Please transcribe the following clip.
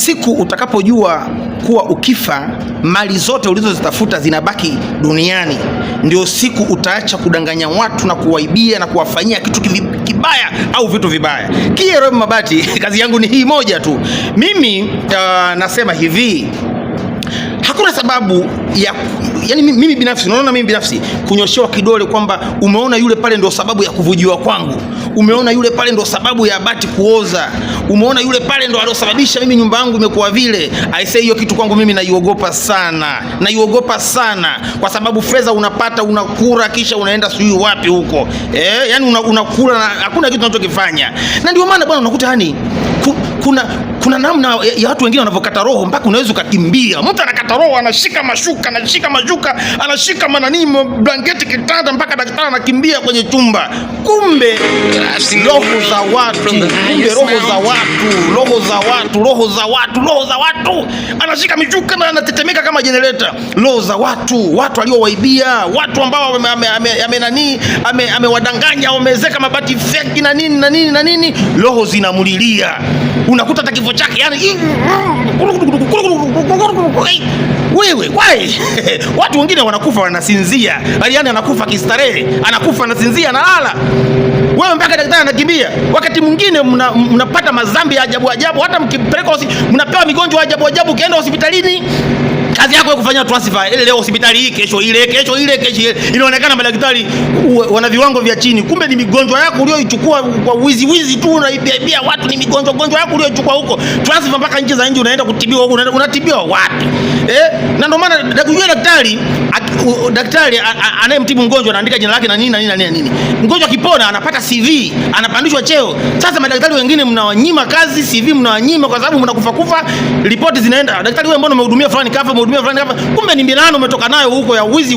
siku utakapojua kuwa ukifa mali zote ulizozitafuta zinabaki duniani, ndio siku utaacha kudanganya watu na kuwaibia na kuwafanyia kitu kibaya au vitu vibaya. Rob Mabati, kazi yangu ni hii moja tu. Mimi nasema hivi, hakuna sababu ya, yani mimi binafsi, unaona, mimi binafsi kunyoshewa kidole kwamba umeona yule pale ndio sababu ya kuvujiwa kwangu, umeona yule pale ndio sababu ya bati kuoza, umeona yule pale ndio aliyosababisha mimi nyumba yangu imekuwa vile. I say hiyo kitu kwangu mimi naiogopa sana, kwa sababu fedha unapata, unakula, kisha unaenda sijui wapi huko, yani unakula na hakuna kitu unachokifanya. Na ndio maana bwana unakuta yani kuna namna ya watu wengine wanavyokata roho mpaka unaweza ukakimbia. Mtu anakata roho, anashika mashuka, anashika manani blanketi, kitanda, mpaka daktari anakimbia kwenye chumba. Kumbe roho za watu, anashika mijuka na anatetemeka kama generator. Roho za watu aliowaibia, watu ambao amewadanganya, wamezeka mabati fake na nini, roho zinamulilia. Unakuta hata kifo chake yani wewe watu wengine wanakufa wanasinzia, yani anakufa kistarehe, anakufa anasinzia, analala, wewe mpaka daktari anakimbia. Wakati mwingine mnapata madhambi ya ajabu, hata mkipeleka mnapewa migonjwa ajabu, ukienda hospitalini kazi yako ya kufanya transfer, ile leo hospitali hii, kesho ile. Inaonekana madaktari wana viwango vya chini, kumbe ni migonjwa yako ulioichukua kwa wizi tu, unaibia watu. Ni migonjwa yako ulioichukua huko, transfer mpaka nchi za nje, unaenda kutibiwa huko. Unatibiwa wapi? Na ndio maana daktari anayemtibu mgonjwa anaandika jina lake na nini. Mgonjwa kipona anapata CV, anapandishwa cheo. Sasa madaktari wengine mnawanyima kazi, CV mnawanyima kwa sababu mnakufa, ripoti zinaenda, daktari wewe mbona umehudumia fulani kafa, kumbe ni mbinano umetoka nayo huko ya wizi.